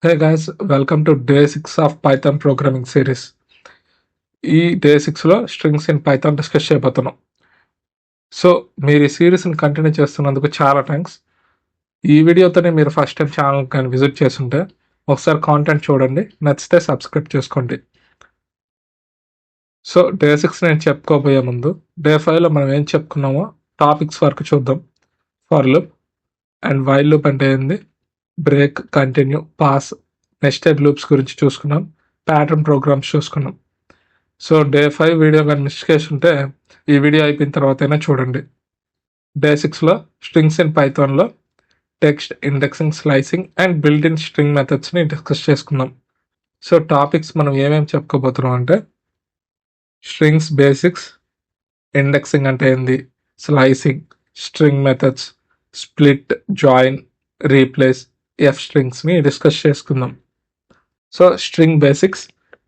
Hey guys, welcome to day 6 of Python programming series. ఈ day 6లో strings in Python discuss చేయబోతున్నాం. So మీరు ఈ సిరీస్ని కంటిన్యూ చేస్తున్నందుకు చాలా థ్యాంక్స్. ఈ వీడియోతోనే మీరు ఫస్ట్ టైం ఛానల్ కానీ విజిట్ చేస్తుంటే ఒకసారి కాంటెంట్ చూడండి, నచ్చితే సబ్స్క్రైబ్ చేసుకోండి. సో డే 6 నేను చెప్పుకోబోయే ముందు డే 5లో మనం ఏం చెప్పుకున్నామో టాపిక్స్ వరకు చూద్దాం. For loop and while loop అంటే ఏంది, break, continue, pass, nested loops గురించి చూసుకున్నాం, ప్యాటర్న్ ప్రోగ్రామ్స్ చూసుకున్నాం. సో డే 5 వీడియో కానీ మిస్ చేసి ఉంటే ఈ వీడియో అయిపోయిన తర్వాతైనా చూడండి. డే 6లో స్ట్రింగ్స్ ఇన్ పైథాన్లో text indexing, slicing and built in string మెథడ్స్ని డిస్కస్ చేసుకుందాం. సో టాపిక్స్ మనం ఏమేమి చెప్పుకోబోతున్నాం అంటే స్ట్రింగ్స్ బేసిక్స్, ఇండెక్సింగ్ అంటే ఏంది, slicing, string methods, split, join, replace, f స్ట్రింగ్స్ని డిస్కస్ చేసుకుందాం. So string basics.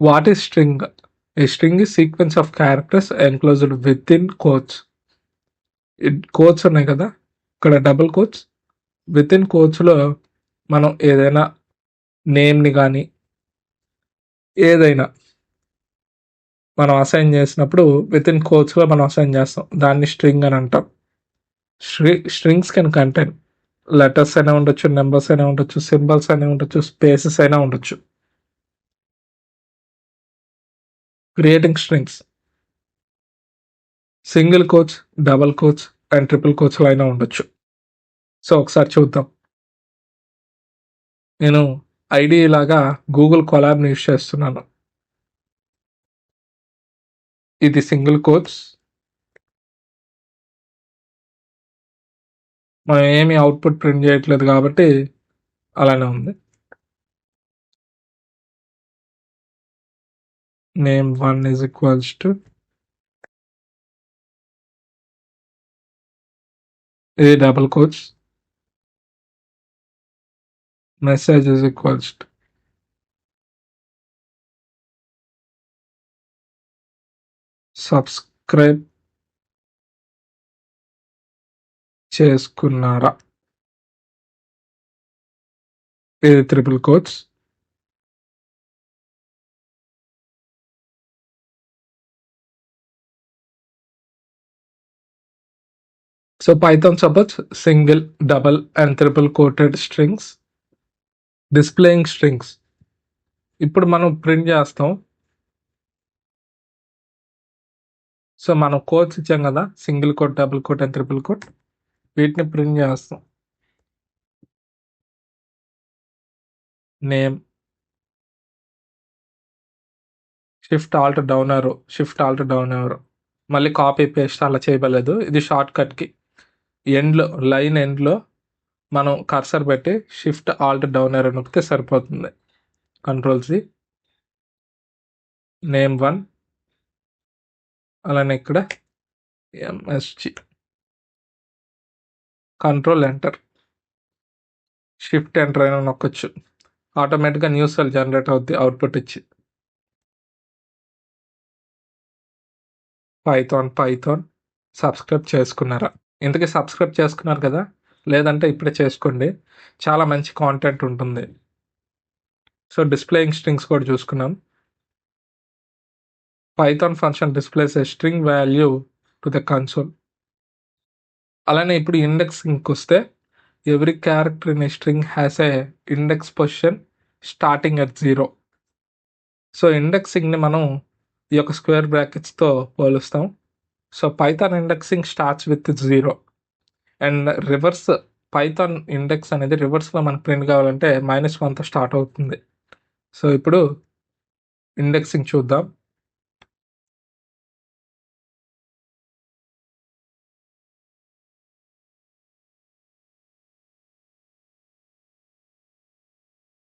What is string? A string is sequence of characters enclosed within quotes. Quotes ఉన్నాయి కదా, ఇక్కడ డబుల్ కోట్స్. విత్ ఇన్ కోట్స్లో మనం ఏదైనా నేమ్ని కానీ ఏదైనా మనం అసైన్ చేసినప్పుడు విత్ ఇన్ కోట్స్లో మనం అసైన్ చేస్తాం, దాన్ని స్ట్రింగ్ అని అంటాం. స్ట్రింగ్స్ కెన్ కంటైన్ లెటర్స్ అయినా ఉండొచ్చు, నెంబర్స్ అయినా ఉండొచ్చు, సింబల్స్ అయినా ఉండొచ్చు, స్పేసెస్ అయినా ఉండొచ్చు. Creating strings single quotes, double quotes and triple కోట్స్లో అయినా ఉండొచ్చు. సో ఒకసారి చూద్దాం. నేను ఐడి లాగా గూగుల్ కొలాబ్ని యూస్ చేస్తున్నాను. ఇది సింగిల్ కోట్స్, మనం ఏమి అవుట్పుట్ ప్రింట్ చేయట్లేదు కాబట్టి అలానే ఉంది. name1 is equals to, ఇది double quotes, message is equals to, subscribe చేసుకున్నారా, ఇది triple quotes. So Python supports single, double and triple quoted strings. Displaying strings ఇప్పుడు మనం ప్రింట్ చేస్తాం. సో మనం కోట్స్ ఇచ్చాం కదా, single quote, double quote and triple quote, వీటిని ప్రింట్ చేస్తాం. Name, shift alt down arrow, shift alt down arrow, మళ్ళీ copy paste అలా చేయలేదు, ఇది షార్ట్ కట్కి. ఎండ్లో, లైన్ ఎండ్లో మనం కర్సర్ పెట్టి షిఫ్ట్ ఆల్ట్ డౌన్ యారో నొక్కితే సరిపోతుంది. కంట్రోల్-C, name1, అలానే ఇక్కడ MSG, control enter, shift enter అయినా నొక్కొచ్చు. ఆటోమేటిక్గా న్యూ సెల్ జనరేట్ అవుద్ది అవుట్పుట్ ఇచ్చి. పైథాన్ సబ్స్క్రైబ్ చేసుకున్నారా? ఇంతకీ సబ్స్క్రైబ్ చేసుకున్నారు కదా, లేదంటే ఇప్పుడే చేసుకోండి, చాలా మంచి కాంటెంట్ ఉంటుంది. సో డిస్ప్లేయింగ్ స్ట్రింగ్స్ కూడా చూసుకున్నాం. Python function displays a string value to the console. అలానే ఇప్పుడు ఇండెక్సింగ్కి వస్తే every character in a string has a index position starting at 0. So ఇండెక్సింగ్ని మనం ఈ యొక్క స్క్వేర్ బ్రాకెట్స్తో పోలుస్తాం. So Python indexing starts with 0 and reverse. Python index అనేది రివర్స్లో మనకు ప్రింట్ కావాలంటే -1తో స్టార్ట్ అవుతుంది. సో ఇప్పుడు ఇండెక్సింగ్ చూద్దాం.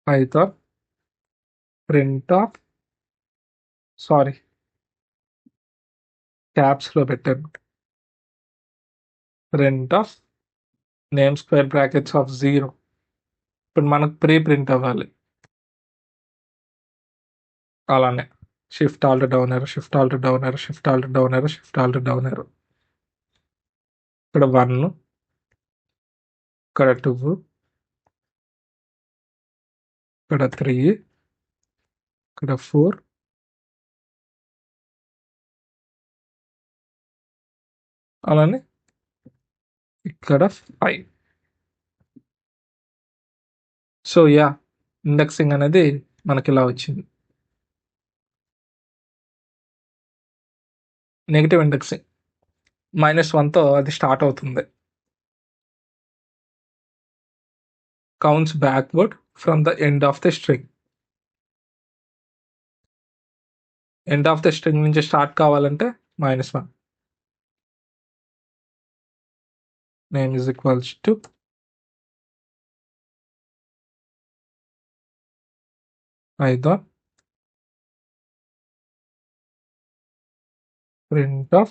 పైథాన్ ప్రింట్ ఆఫ్, సారీ క్యాప్స్లో పెట్టాను, print of name square brackets of 0. ఇప్పుడు మనకు ప్రీ ప్రింట్ అవ్వాలి. అలానే shift alt down arrow, shift alt down arrow, shift alt down arrow, shift alt down arrow. ఇక్కడ 1, ఇక్కడ 2, ఇక్కడ 3, ఇక్కడ 4, అలానే ఇక్కడ 5. సో యా, ఇండెక్సింగ్ అనేది మనకి ఇలా వచ్చింది. నెగిటివ్ ఇండెక్సింగ్ -1తో అది స్టార్ట్ అవుతుంది. Counts backward from the end of the string. End of the string నుంచి స్టార్ట్ కావాలంటే -1. Name is equals to python print of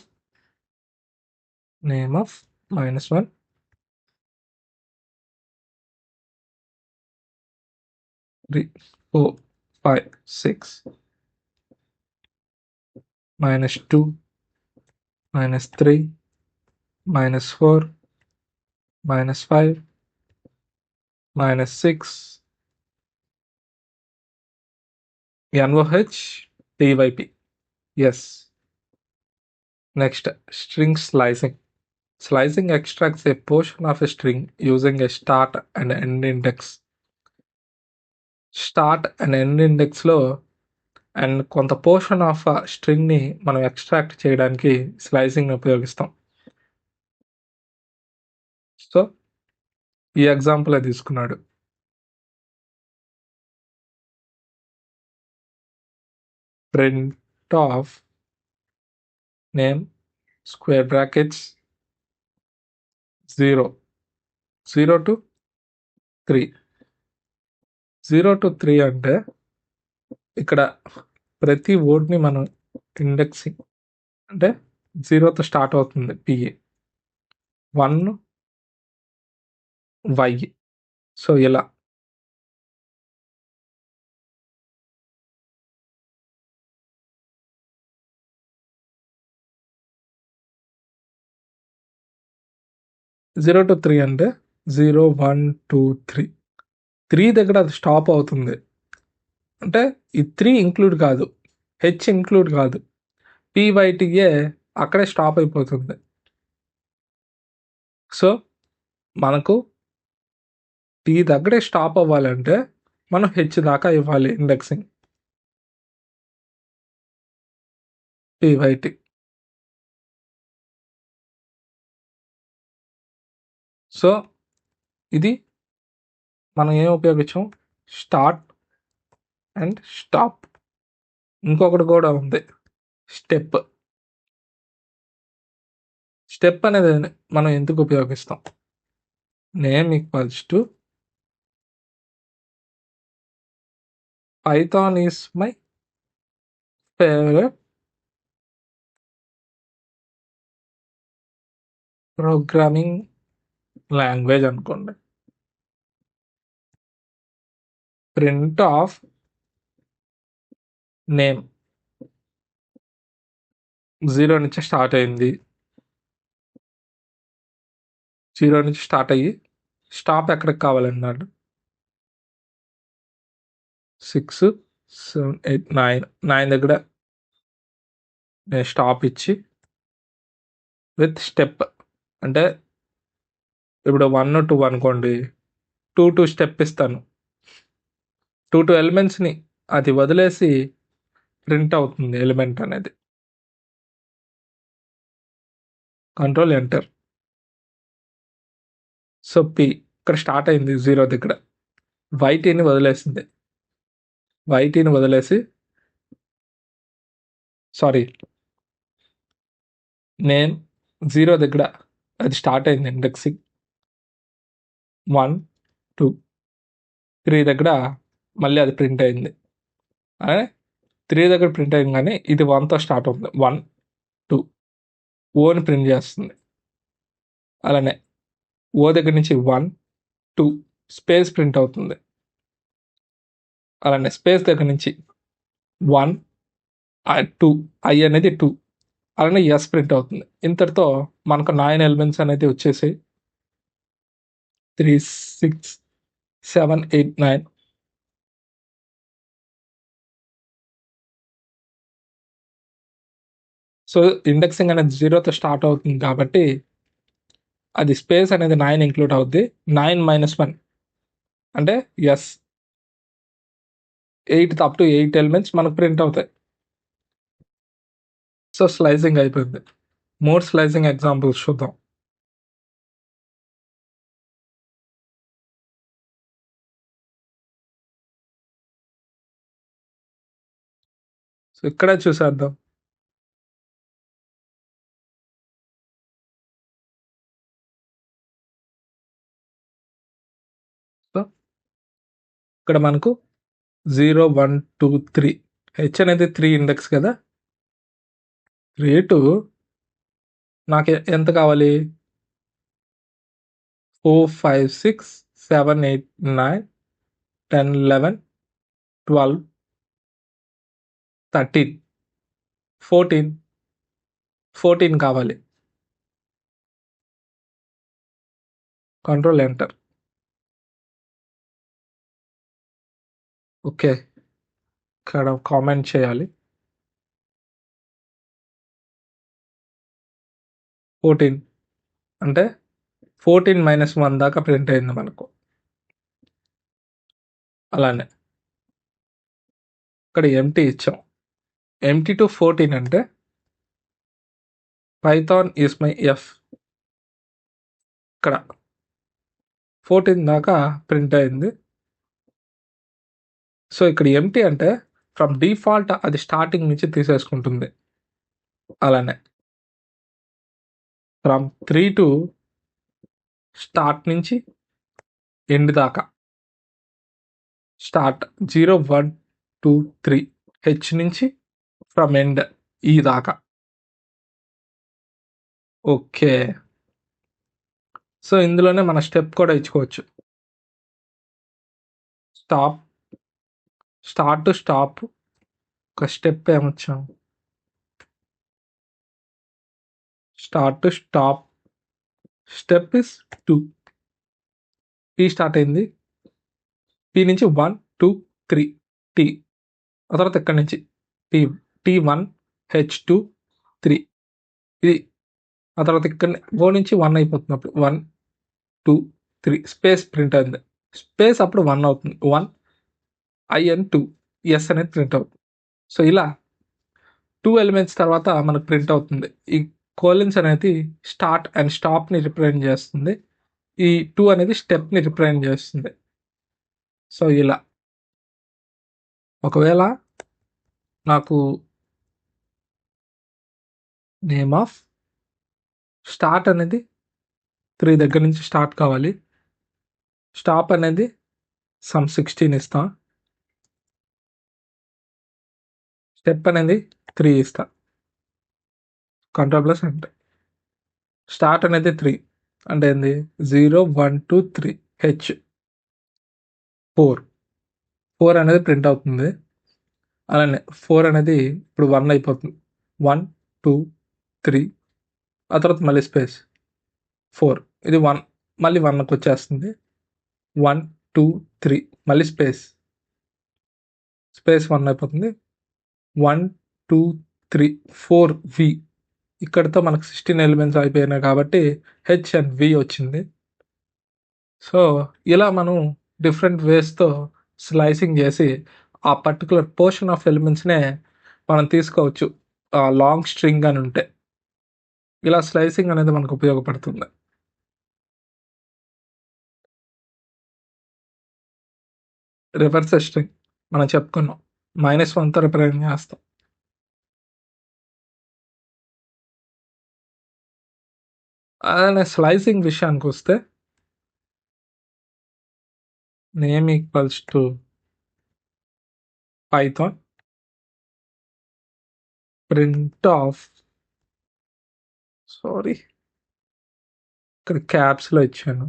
name of -1 3 4 5 6 -2 -3 -4 -5 -6 NOH TYP. Yes. Next, string slicing. Slicing extracts a portion of a string using a start and end index. Start and end ఇండెక్స్లో and కొంత portion of స్ట్రింగ్ని మనం extract చేయడానికి స్లైసింగ్ని ఉపయోగిస్తాం. So ఈ example తీసుకున్నాడు. Print of name square brackets 0 to 3. 0 to 3 అంటే ఇక్కడ ప్రతి వర్డ్ని మనం ఇండెక్సింగ్ అంటే 0తో స్టార్ట్ అవుతుంది PA 1 Y. సో ఇలా జీరో టు 3 అంటే 0 1 2 3. 3 దగ్గర అది స్టాప్ అవుతుంది. అంటే ఈ 3 ఇంక్లూడ్ కాదు, హెచ్ ఇంక్లూడ్ కాదు, PYTA అక్కడే స్టాప్ అయిపోతుంది. సో మనకు T దగ్గరే స్టాప్ అవ్వాలంటే మనం హెచ్ దాకా ఇవ్వాలి ఇండెక్సింగ్. PYT. సో ఇది మనం ఏం ఉపయోగించాం, స్టార్ట్ అండ్ స్టాప్. ఇంకొకటి కూడా ఉంది, స్టెప్. స్టెప్ అనేది మనం ఎందుకు ఉపయోగిస్తాం, name equals to Python is my favorite programming language అనుకోండి. ప్రింట్ ఆఫ్ నేమ్ 0 నుంచి స్టార్ట్ అయింది. 0 నుంచి స్టార్ట్ అయ్యి స్టాప్ ఎక్కడికి కావాలన్నాడు, 6 7 8 9 దగ్గర నేను స్టాప్ ఇచ్చి విత్ స్టెప్. అంటే ఇప్పుడు 1 2 అనుకోండి, 2 స్టెప్ ఇస్తాను. 2 ఎలిమెంట్స్ని అది వదిలేసి ప్రింట్ అవుతుంది ఎలిమెంట్ అనేది. Control enter. సో P ఇక్కడ స్టార్ట్ అయింది 0 దగ్గర, YTని వదిలేసింది. YTని వదిలేసి నేమ్ 0 దగ్గర అది స్టార్ట్ అయింది ఇండెక్సింగ్. 1 2 3 దగ్గర మళ్ళీ అది ప్రింట్ అయింది. 3 దగ్గర ప్రింట్ అయింది కానీ ఇది 1తో స్టార్ట్ అవుతుంది. 1 2 ఓని ప్రింట్ చేస్తుంది. అలానే ఓ దగ్గర నుంచి 1 2 స్పేస్ ప్రింట్ అవుతుంది. అలానే స్పేస్ దగ్గర నుంచి 1 2 I అనేది 2, అలానే ఎస్ ప్రింట్ అవుతుంది. ఇంతటితో మనకు 9 ఎలిమెంట్స్ అనేది వచ్చేసి 3 6 7 8 9 సో ఇండెక్సింగ్ అనేది 0తో స్టార్ట్ అవుతుంది కాబట్టి అది స్పేస్ అనేది 9 ఇంక్లూడ్ అవుద్ది. 9 - 1 అంటే ఎస్ 8 అప్ టు 8 ఎలిమెంట్స్ మనకు ప్రింట్ అవుతాయి. సో స్లైసింగ్ అయిపోయింది. మోర్ స్లైసింగ్ ఎగ్జాంపుల్స్ చూద్దాం. సో ఇక్కడే చూసేద్దాం. సో ఇక్కడ మనకు 0, 1, 2, 3 హెచ్ అనేది 3 ఇండెక్స్ కదా. రేటు నాకు ఎంత కావాలి? 4, 5, 6, 7, 8, 9, 10, 11, 12, 13, 14 కావాలి. Control enter. ఓకే, ఇక్కడ కామెంట్ చేయాలి. 14 అంటే 14 - 1 దాకా ప్రింట్ అయింది మనకు. అలానే ఇక్కడ ఎంటీ ఇచ్చాం. ఎంటీ టు 14 అంటే పైథాన్ ఈస్ మై ఎఫ్. ఇక్కడ 14 దాకా ప్రింట్ అయింది. సో ఇక్కడ ఎంటీ అంటే ఫ్రమ్ డిఫాల్ట్ అది స్టార్టింగ్ నుంచి తీసేసుకుంటుంది. అలానే ఫ్రమ్ 3 టు స్టార్ట్ నుంచి ఎండ్ దాకా. స్టార్ట్ 0, 1, 2, 3 హెచ్ నుంచి ఫ్రమ్ ఎండ్ ఈ దాకా. ఓకే, సో ఇందులోనే మన స్టెప్ కూడా ఇచ్చుకోవచ్చు. స్టార్ట్ టు స్టాప్ ఒక స్టెప్ ఏమొచ్చాం. Start to stop step is 2. P start అయింది. పి నుంచి 1, 2, 3 టీ. ఆ తర్వాత ఇక్కడి నుంచి T1, H2, 3 ఇది. ఆ తర్వాత ఇక్కడ ఓ నుంచి 1 అయిపోతుంది. అప్పుడు 1, 2, 3 స్పేస్ ప్రింట్ అయింది. స్పేస్ అప్పుడు 1 అవుతుంది. 1 IN 2 ఎస్ అనేది ప్రింట్ అవుతుంది. సో ఇలా 2 ఎలిమెంట్స్ తర్వాత మనకు ప్రింట్ అవుతుంది. ఈ కోలిన్స్ అనేది స్టార్ట్ అండ్ స్టాప్ని రిప్రజెంట్ చేస్తుంది. ఈ 2 అనేది స్టెప్ని రిప్రజెంట్ చేస్తుంది. సో ఇలా ఒకవేళ నాకు నేమ్ ఆఫ్ స్టార్ట్ అనేది 3 దగ్గర నుంచి స్టార్ట్ కావాలి. స్టాప్ అనేది సమ్ 16 ఇస్తా. స్టెప్ అనేది 3 ఇస్తా. Control plus enter. స్టార్ట్ అనేది 3 అంటే ఏంది 0, 1, 2, 3 హెచ్ 4 అనేది ప్రింట్ అవుతుంది. అలానే 4 అనేది ఇప్పుడు 1 అయిపోతుంది. 1, 2, 3 ఆ తర్వాత మళ్ళీ స్పేస్ 4 ఇది 1 మళ్ళీ 1కి వచ్చేస్తుంది. 1, 2, 3 మళ్ళీ స్పేస్ 1 అయిపోతుంది. 1, 2, 3, 4 వి. ఇక్కడితో మనకు 16 ఎలిమెంట్స్ అయిపోయినాయి కాబట్టి హెచ్ అండ్ వి వచ్చింది. సో ఇలా మనం డిఫరెంట్ వేస్తో స్లైసింగ్ చేసి ఆ పర్టికులర్ పోర్షన్ ఆఫ్ ఎలిమెంట్స్నే మనం తీసుకోవచ్చు. లాంగ్ స్ట్రింగ్ అని ఉంటే ఇలా స్లైసింగ్ అనేది మనకు ఉపయోగపడుతుంది. రివర్స్ స్ట్రింగ్ మనం చెప్పుకున్నాం, -1తో రిప్రజెంట్ చేస్తాం. అలానే స్లైసింగ్ విషయానికి వస్తే name equals to Python print of ఇక్కడ క్యాప్స్లో ఇచ్చాను.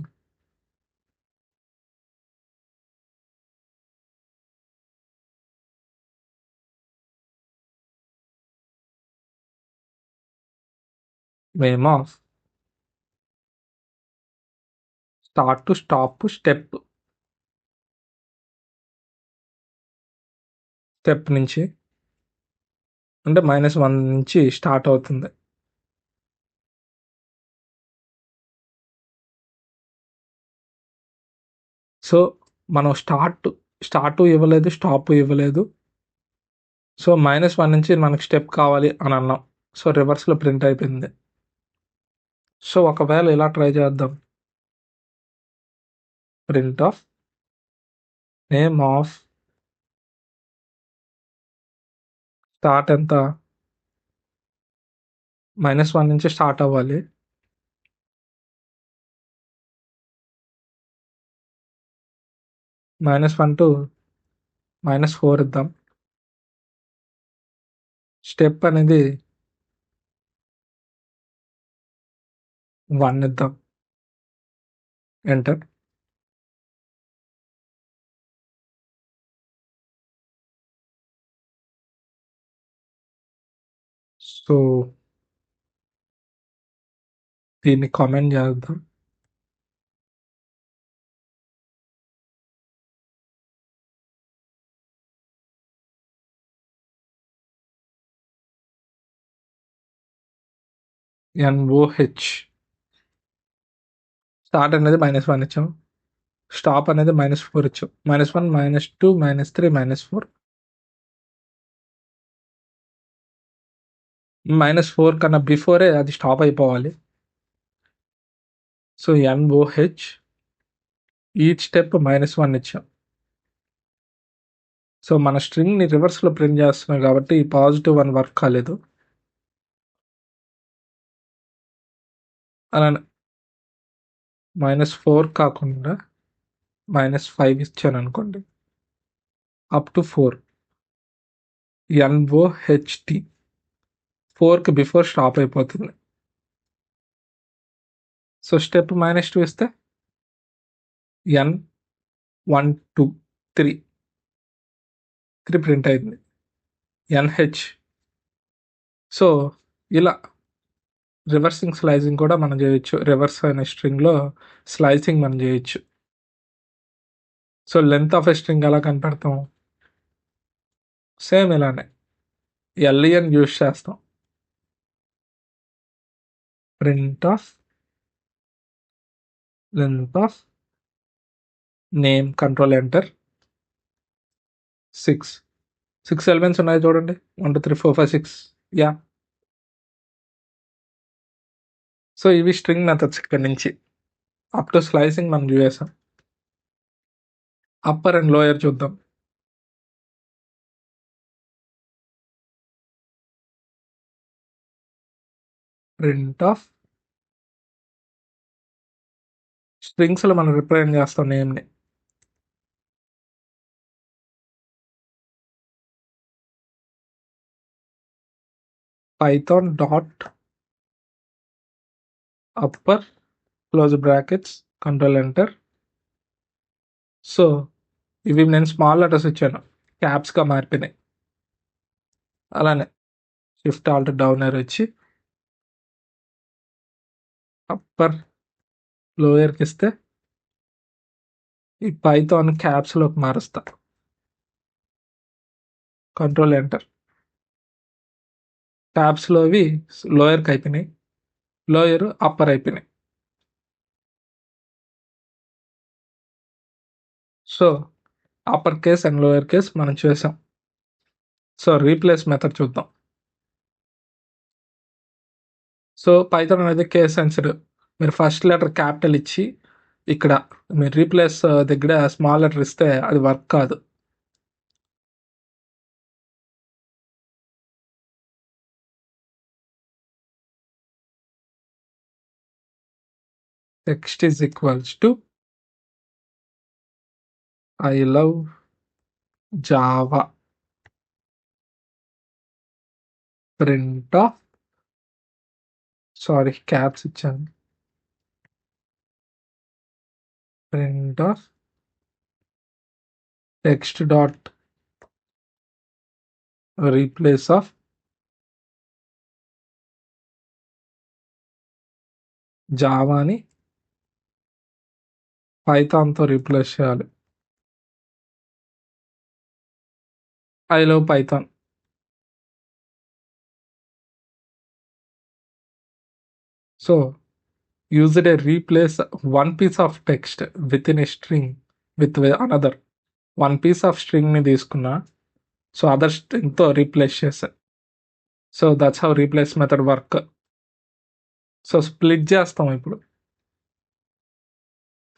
Name of start to stop step నుంచి అంటే -1 నుంచి స్టార్ట్ అవుతుంది. సో, మనం స్టార్టు ఇవ్వలేదు, స్టాపు ఇవ్వలేదు. సో, -1 నుంచి మనకు స్టెప్ కావాలి అని అన్నాం. సో, రివర్స్‌లో ప్రింట్ అయిపోయింది. సో, ఒకవేళ ఇలా ట్రై చేద్దాం. Print of name of start ఎంత? -1 నుంచి స్టార్ట్ అవ్వాలి. -1 టు -4 ఇద్దాం. స్టెప్ అనేది 1 ఇద్దాం. ఎంటర్. సో, దీన్ని కామెంట్ చేద్దాం. NOH స్టార్ట్ అనేది -1 ఇచ్చాం. స్టాప్ అనేది -4 ఇచ్చాం. -1, -2, -3, -4. -4 కన్నా బిఫోరే అది స్టాప్ అయిపోవాలి. సో, NOH ఈచ్ స్టెప్ -1 ఇచ్చాం. సో, మన స్ట్రింగ్‌ని రివర్స్‌లో ప్రింట్ చేస్తున్నాం కాబట్టి ఈ +1 వర్క్ కాలేదు. అలానే -4 కాకుండా -5 ఇచ్చాననుకోండి. అప్ టు 4 NOHT 4కి బిఫోర్ స్టాప్ అయిపోతుంది. సో, స్టెప్ -2 ఇస్తే N1, 2, 3 ప్రింట్ అయింది. NH. సో, ఇలా రివర్సింగ్ స్లైసింగ్ కూడా మనం చేయొచ్చు. రివర్స్ అనే స్ట్రింగ్‌లో స్లైసింగ్ మనం చేయొచ్చు. So, length of a string ఎలా కనిపెడతాం? సేమ్ ఇలానే LEN యూజ్ చేస్తాం. Print of length of name, control enter. 6 elements ఉన్నాయి చూడండి. 1, 2, 3, 4, 5, 6. యాహ్! సో, ఇవి స్ట్రింగ్ మెథడ్స్ ఇక్కడి నుంచి. అప్ టు స్లైసింగ్ మనం చేసాం. అప్పర్ అండ్ లోయర్ చూద్దాం. ప్రింట్ ఆఫ్ స్ట్రింగ్స్‌లో మనం రిప్రజెంట్ చేస్తాం నేమ్‌ని. Python dot upper close brackets control enter. So, ఇవి నేను స్మాల్ లెటర్స్ ఇచ్చాను. క్యాప్స్‌గా మారిపోయినాయి. అలానే షిఫ్ట్ ఆల్ట్ డౌన్ ఏరో ఇచ్చి అప్పర్ లోయర్‌కి ఇస్తే ఈ పైథాన్ క్యాప్స్‌లోకి మారుస్తా. Control enter. క్యాప్స్‌లోవి లోయర్‌కి అయిపోయినాయి. లోయర్ అప్పర్ అయిపోయినాయి. So, upper case and lower case మనం చేసాం. సో, రీప్లేస్ మెథడ్ చూద్దాం. సో, పైథాన్ అనేది కేస్ సెన్సిటివ్. మీరు ఫస్ట్ లెటర్ క్యాపిటల్ ఇచ్చి ఇక్కడ మీరు రీప్లేస్ దగ్గర స్మాల్ లెటర్ ఇస్తే అది వర్క్ కాదు. Text is equals to I love Java. Print of sorry caps ఇచ్చాను. Print of text dot replace of జావాని పైథాన్‌తో రీప్లేస్ చేయాలి. I love Python. So used a replace one piece of text within a string with another. One piece of స్ట్రింగ్ని తీసుకున్నా, so other స్ట్రింగ్తో replace చేశా. So that's how replace method work. So split చేస్తాం ఇప్పుడు.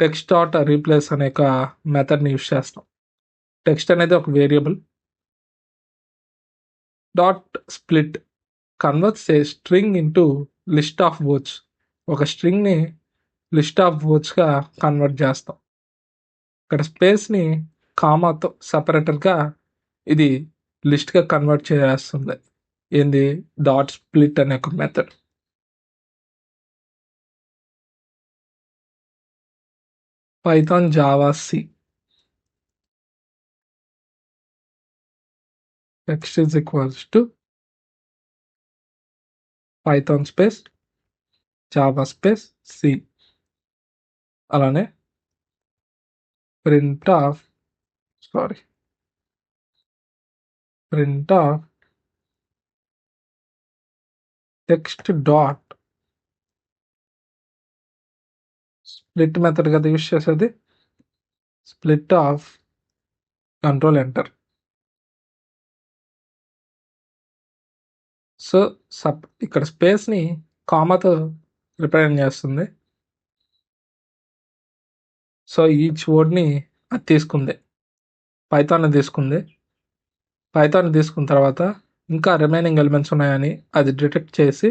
Text dot replace అనే ఒక మెథడ్ని use చేస్తాం. Text అనేది ఒక variable. Dot split converts a string into list of words. ఒక స్ట్రింగ్ని లిస్ట్ ఆఫ్ వర్డ్స్గా కన్వర్ట్ చేస్తాం. ఇక్కడ స్పేస్ని కామాతో సపరేటర్గా ఇది లిస్ట్గా కన్వర్ట్ చేస్తుంది. ఏంది? డాట్ స్ప్లిట్ అనే ఒక method. Python, Java, C. Text is equals to Python space Java space C. అలానే print of text dot split method కదా యూస్ చేసేది. Split of control enter. So ఇక్కడ స్పేస్ని కామాతో రిప్రజెంట్ చేస్తుంది. సో ఈచ్ వర్డ్ని అది తీసుకుంది, పైథాన్ తీసుకుంది. పైథాన్ తీసుకున్న తర్వాత ఇంకా రిమైనింగ్ ఎలిమెంట్స్ ఉన్నాయని అది డిటెక్ట్ చేసి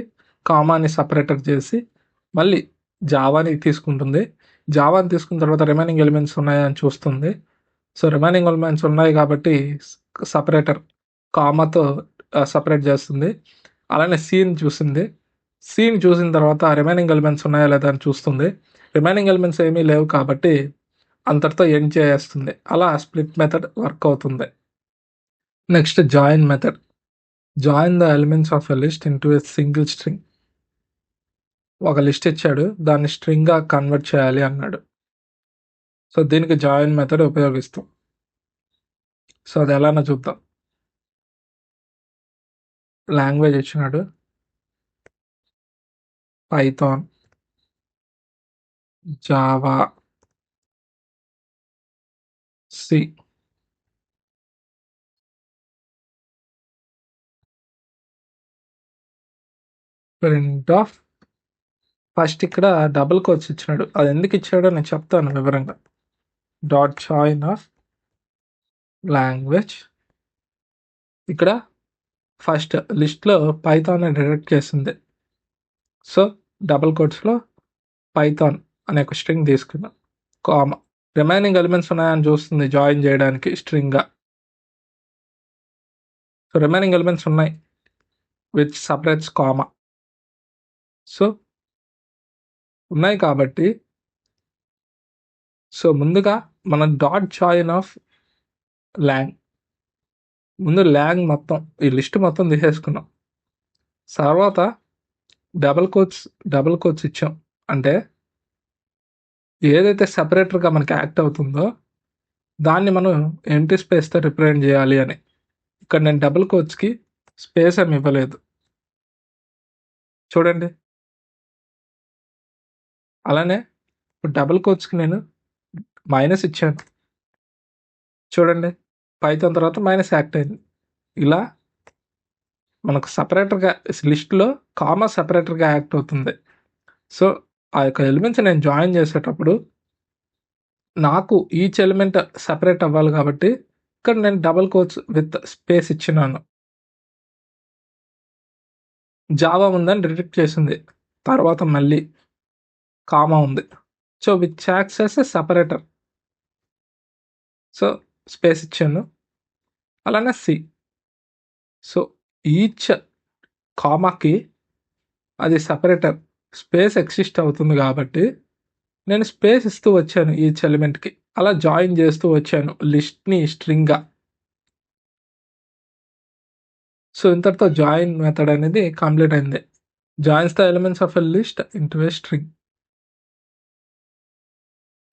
కామాని సపరేటర్ చేసి మళ్ళీ జావాని తీసుకుంటుంది. జావాని తీసుకున్న తర్వాత రిమైనింగ్ ఎలిమెంట్స్ ఉన్నాయని చూస్తుంది. సో రిమైనింగ్ ఎలిమెంట్స్ ఉన్నాయి కాబట్టి సపరేటర్ కామాతో సపరేట్ చేస్తుంది. అలానే సీన్ చూసింది. సీన్ చూసిన తర్వాత రిమైనింగ్ ఎలిమెంట్స్ ఉన్నాయా లేదా అని చూస్తుంది. రిమైనింగ్ ఎలిమెంట్స్ ఏమీ లేవు కాబట్టి అంతటితో ఎండ్ చేస్తుంది. అలా స్ప్లిట్ మెథడ్ వర్క్ అవుతుంది. Next join method. Join the elements of a list into a single string. ఒక లిస్ట్ ఇచ్చాడు, దాన్ని స్ట్రింగ్గా కన్వర్ట్ చేయాలి అన్నాడు. సో దీనికి జాయిన్ మెథడ్ ఉపయోగిస్తాం. సో అది ఎలానో చూద్దాం. లాంగ్వేజ్ ఇచ్చినాడు, Python, Java, C. Print of first ఇక్కడ డబుల్ కోట్స్ ఇచ్చినాడు. అది ఎందుకు ఇచ్చాడో నేను చెప్తాను వివరంగా. Dot join of language. ఇక్కడ ఫస్ట్ లిస్ట్లో పైథాన్ డిటెక్ట్ చేసింది. సో డబుల్ కోట్స్లో పైథాన్ అనే ఒక స్ట్రింగ్ తీసుకున్నాం. కామా రిమైనింగ్ ఎలిమెంట్స్ ఉన్నాయని చూస్తుంది జాయిన్ చేయడానికి స్ట్రింగ్గా. సో రిమైనింగ్ ఎలిమెంట్స్ ఉన్నాయి విత్ సపరేట్స్ కామా. సో ఉన్నాయి కాబట్టి సో ముందుగా మనం డాట్ జాయిన్ ఆఫ్ లాంగ్, ముందు లాంగ్ మొత్తం ఈ లిస్ట్ మొత్తం తీసేసుకున్నాం. తర్వాత డబుల్ కోట్స్ ఇచ్చాం. అంటే ఏదైతే సపరేటర్గా మనకి యాక్ట్ అవుతుందో దాన్ని మనం ఎంటీ స్పేస్తో రిప్రజెంట్ చేయాలి అని. ఇక్కడ నేను డబుల్ కోట్స్కి స్పేస్ ఏమి ఇవ్వలేదు చూడండి. అలానే ఇప్పుడు డబుల్ కోట్స్కి నేను మైనస్ ఇచ్చాను చూడండి. పైథాన్ తర్వాత మైనస్ యాక్ట్ అయింది. ఇలా మనకు సపరేటర్గా లిస్ట్లో కామా సపరేటర్గా యాక్ట్ అవుతుంది. సో ఆ యొక్క ఎలిమెంట్స్ నేను జాయిన్ చేసేటప్పుడు నాకు ఈచ్ ఎలిమెంట్ సపరేట్ అవ్వాలి కాబట్టి ఇక్కడ నేను డబుల్ కోట్స్ విత్ స్పేస్ ఇచ్చినాను. జావా ఉందని డిటెక్ట్ చేసింది, తర్వాత మళ్ళీ కామా ఉంది. So which acts as a separator. So space ఇచ్చాను. అలానే సి. సో ఈచ్ కామాకి అది సపరేటర్ స్పేస్ ఎగ్జిస్ట్ అవుతుంది కాబట్టి నేను స్పేస్ ఇస్తూ వచ్చాను ఈచ్ ఎలిమెంట్కి. అలా జాయిన్ చేస్తూ వచ్చాను లిస్ట్ని స్ట్రింగ్గా. సో ఇంతటితో జాయిన్ మెథడ్ అనేది కంప్లీట్ అయింది. Joins the elements of a list into a string.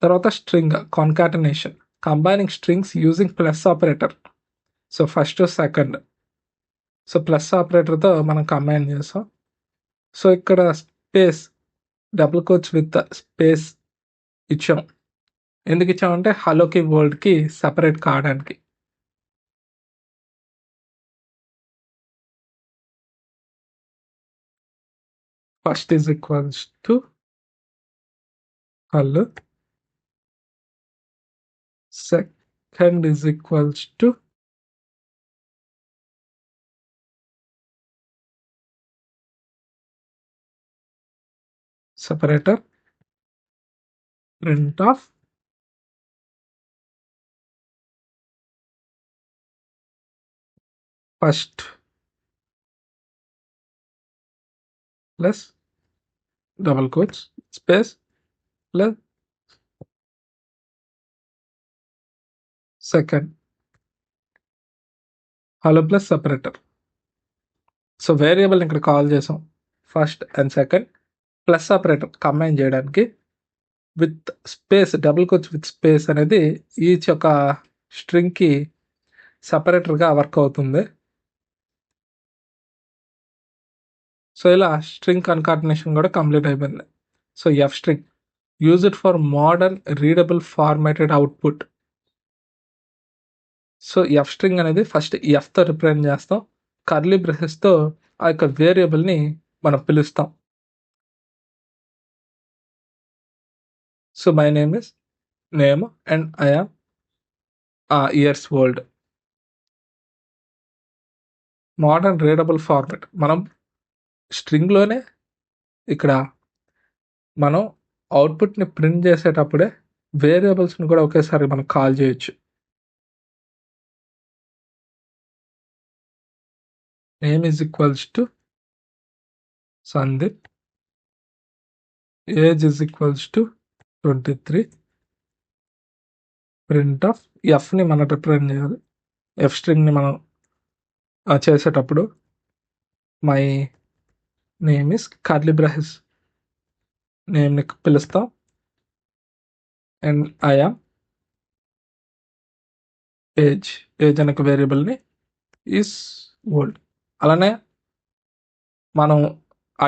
తర్వాత string concatenation, combining strings using plus operator. So first second, so plus ఆపరేటర్తో మనం కంబైన్ చేస్తాం. సో ఇక్కడ space double quotes with space ఇచ్చాం. ఎందుకు ఇచ్చామంటే హలోకి వరల్డ్కి సపరేట్ కావడానికి. First is equals to hello, second is equals to separator print of first plus double quotes space plus second hello plus separator. So variable ఇక్కడ call చేసాం first and second plus separator combine చేయడానికి. With space double quotes with space అనేది each ఒక స్ట్రింగ్కి సపరేటర్గా work అవుతుంది. So ఇలా string concatenation కూడా కంప్లీట్ అయిపోయింది. So f string use it for modern readable formatted output. So f string అనేది ఫస్ట్ ఎఫ్తో రిప్రజెంట్ చేస్తాం, కర్లీ బ్రేసెస్తో ఆ యొక్క వేరియబుల్ని మనం పిలుస్తాం. So my name is name and I am years old. Modern readable format మనం స్ట్రింగ్లోనే ఇక్కడ మనం అవుట్పుట్ని ప్రింట్ చేసేటప్పుడే వేరియబుల్స్ని కూడా ఒకేసారి మనం కాల్ చేయొచ్చు. Name is equals to Sandeep, age is equals to 23, print of ఎఫ్ని మనం రిప్రజెంట్ చేయాలి. ఎఫ్ స్ట్రింగ్ని మనం చేసేటప్పుడు my name is curly brackets నేమ్ని పిలుస్తాం అండ్ ఐ యామ్ ఏజ్ అనే వేరియబుల్ని ఈస్ ఓల్డ్. అలానే మనం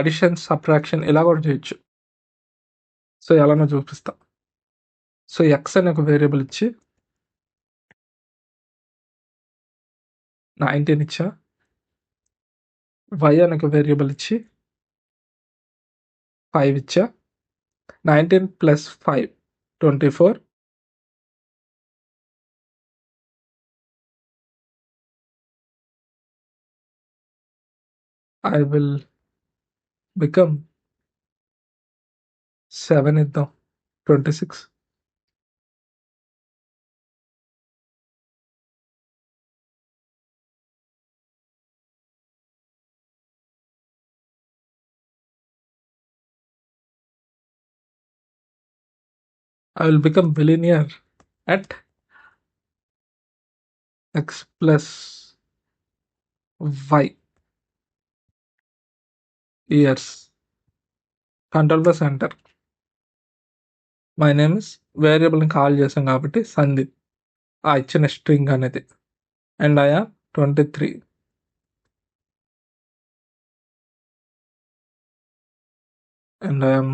అడిషన్ సబ్ట్రాక్షన్ ఇలా కూడా చేయొచ్చు. సో ఎలానో చూపిస్తాం. సో ఎక్స్ అనే ఒక వేరియబుల్ ఇచ్చి 19 ఇచ్చా, వై అనే ఒక వేరియబుల్ ఇచ్చి 5 ఇచ్చా, 19 ప్లస్ 5 24, I will become 7 ఇద్దాం 26. I will become billionaire at x plus y years. Control plus enter. My name is వేరియబుల్ని కాల్ చేసాం కాబట్టి సందీప్, ఆ ఇచ్చిన స్ట్రింగ్ అనేది, and I am 23 and I am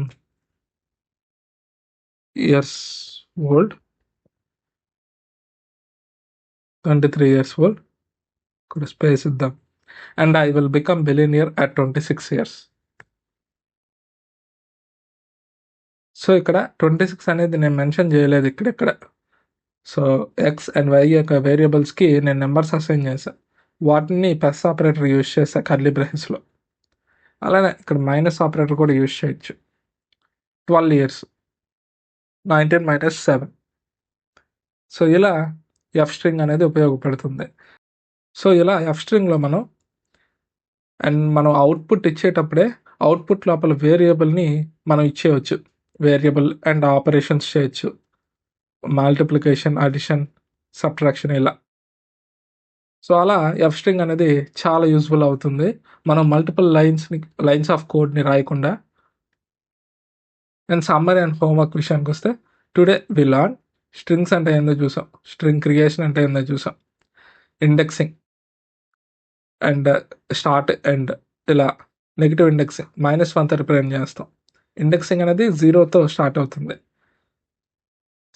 years old, 23 years old. ఇక్కడ space ఇద్దాం. And I will become billionaire at 26 years. So ఇక్కడ 26 అనేది నేను మెన్షన్ చేయలేదు ఇక్కడ. సో ఎక్స్ అండ్ వై యొక్క వేరియబుల్స్కి నేను నెంబర్స్ అసైన్ చేశాను, వాటిని ప్లస్ ఆపరేటర్ యూజ్ చేసా కర్లీ బ్రేసెస్లో. అలానే ఇక్కడ మైనస్ ఆపరేటర్ కూడా యూజ్ చేయొచ్చు. 12 years, 19 minus 7. సో ఇలా ఎఫ్ స్ట్రింగ్ అనేది ఉపయోగపడుతుంది. సో ఇలా ఎఫ్ స్ట్రింగ్లో మనం అవుట్పుట్ ఇచ్చేటప్పుడే అవుట్పుట్ లోపల వేరియబుల్ని మనం ఇచ్చేయచ్చు. వేరియబుల్ అండ్ ఆపరేషన్స్ చేయొచ్చు, మల్టిప్లికేషన్, అడిషన్, సబ్ట్రాక్షన్ ఇలా. సో అలా ఎఫ్ స్ట్రింగ్ అనేది చాలా యూస్ఫుల్ అవుతుంది మనం మల్టిపుల్ లైన్స్ ఆఫ్ కోడ్ని రాయకుండా. అండ్ సమ్మరీ అండ్ హోంవర్క్ విషయానికి వస్తే, టుడే వి లర్న్ స్ట్రింగ్స్ అంటే ఏందో చూసాం, స్ట్రింగ్ క్రియేషన్ అంటే ఏందో చూసాం, ఇండెక్సింగ్ అండ్ స్టార్ట్ అండ్ ఇలా నెగిటివ్ ఇండెక్సింగ్ -1తో రిప్రజెంట్ చేస్తాం, ఇండెక్సింగ్ అనేది 0తో స్టార్ట్ అవుతుంది.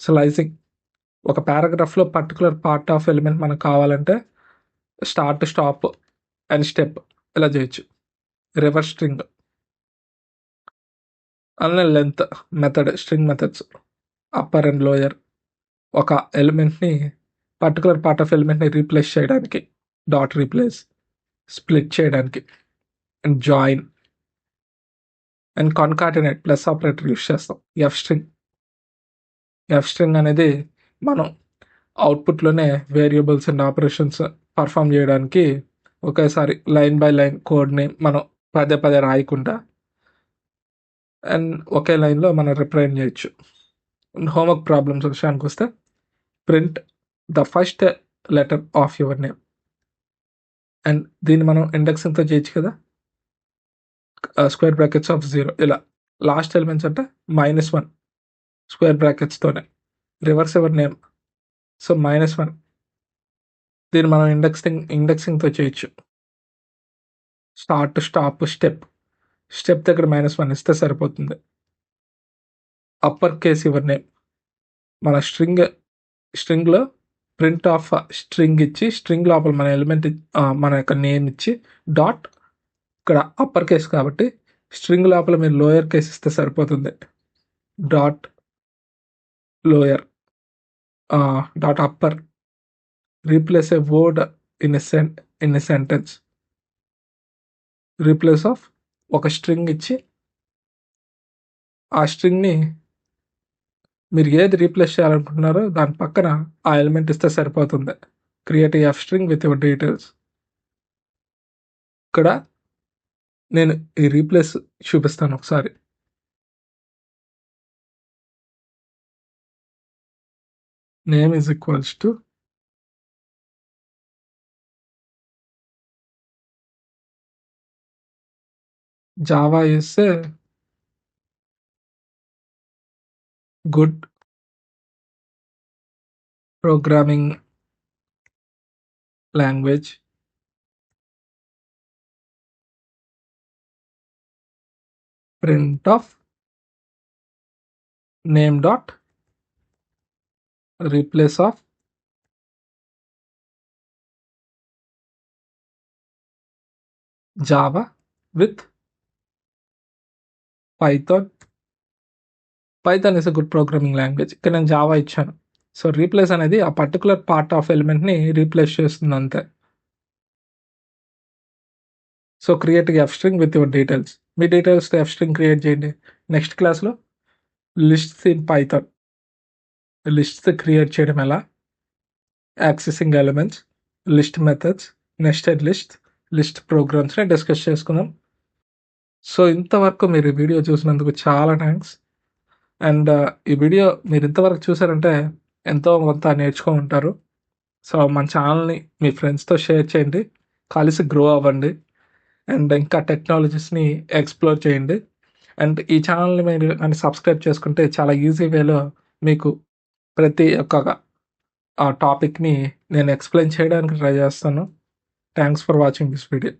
స్లైసింగ్ ఒక పారాగ్రాఫ్లో పర్టికులర్ పార్ట్ ఆఫ్ ఎలిమెంట్ మనకు కావాలంటే స్టార్ట్, స్టాప్ అండ్ స్టెప్ ఇలా చేయొచ్చు. రివర్స్ స్ట్రింగ్ అలానే length method, string methods upper and lower ఒక ఎలిమెంట్ని పర్టికులర్ పార్ట్ ఆఫ్ ఎలిమెంట్ని రీప్లేస్ చేయడానికి, డాట్ రీప్లేస్, స్ప్లిట్ చేయడానికి, and join and కాన్కాటినేట్ plus operator use చేస్తాం. ఎఫ్ స్ట్రింగ్ అనేది మనం అవుట్పుట్లోనే వేరియబుల్స్ అండ్ ఆపరేషన్స్ పర్ఫామ్ చేయడానికి ఒకేసారి లైన్ బై లైన్ కోడ్ని మనం పదే పదే రాయకుండా అండ్ ఒకే లైన్లో మనం రిప్రజెంట్ చేయొచ్చు. హోంవర్క్ ప్రాబ్లమ్స్ విషయానికి వస్తే print the first letter of your name and దీన్ని మనం ఇండెక్సింగ్తో చేయొచ్చు కదా. స్క్వేర్ బ్రాకెట్స్ ఆఫ్ 0 ఇలా లాస్ట్ ఎలిమెంట్స్ అంటే -1 స్క్వేర్ బ్రాకెట్స్తోనే. రివర్స్ యువర్ నేమ్ సో -1 దీన్ని మనం ఇండెక్సింగ్తో చేయొచ్చు. స్టార్ట్, స్టాప్, స్టెప్ దగ్గర -1 ఇస్తే సరిపోతుంది. అప్పర్ కేస్ యువర్ నేమ్ మన స్ట్రింగ్లో ప్రింట్ ఆఫ్ స్ట్రింగ్ ఇచ్చి స్ట్రింగ్ లోపల మన ఎలిమెంట్ మన యొక్క నేమ్ ఇచ్చి డాట్ ఇక్కడ అప్పర్ కేస్ కాబట్టి స్ట్రింగ్ లోపల మీరు లోయర్ కేస్ ఇస్తే సరిపోతుంది. Dot lower dot upper replace A word in a sentence. Replace of ఒక స్ట్రింగ్ ఇచ్చి ఆ స్ట్రింగ్ని మీరు ఏది రీప్లేస్ చేయాలనుకుంటున్నారో దాని పక్కన ఆ ఎలిమెంట్ ఇస్తే సరిపోతుంది. Create f string with your details. ఇక్కడ నేను ఈ రీప్లేస్ చూపిస్తాను ఒకసారి. Name is equals to Java is a good programming language. Print of name dot replace of Java with Python. Python is a good programming language. ఇక్కడ నేను Java ఇచ్చాను. So replace అనేది ఆ పర్టికులర్ పార్ట్ ఆఫ్ ఎలిమెంట్ని replace చేస్తుంది అంతే. So create f string with your details. మీ డీటెయిల్స్తో ఎఫ్ స్ట్రింగ్ క్రియేట్ చేయండి. నెక్స్ట్ క్లాస్లో lists in Python, lists create చేయడం ఎలా, accessing elements, list methods, nested list ప్రోగ్రామ్స్ని డిస్కస్ చేసుకుందాం. సో ఇంతవరకు మీరు ఈ వీడియో చూసినందుకు చాలా థ్యాంక్స్. అండ్ ఈ వీడియో మీరు ఇంతవరకు చూసారంటే ఎంతో కొంత నేర్చుకొని ఉంటారు. సో మన ఛానల్ని మీ ఫ్రెండ్స్తో షేర్ చేయండి, కలిసి గ్రో అవ్వండి అండ్ ఇంకా టెక్నాలజీస్ని ఎక్స్ప్లోర్ చేయండి. అండ్ ఈ ఛానల్ని మీరు అని సబ్స్క్రైబ్ చేసుకుంటే చాలా ఈజీ వేలో మీకు ప్రతి ఒక్క టాపిక్ని నేను ఎక్స్ప్లెయిన్ చేయడానికి ట్రై చేస్తాను. Thanks for watching this video.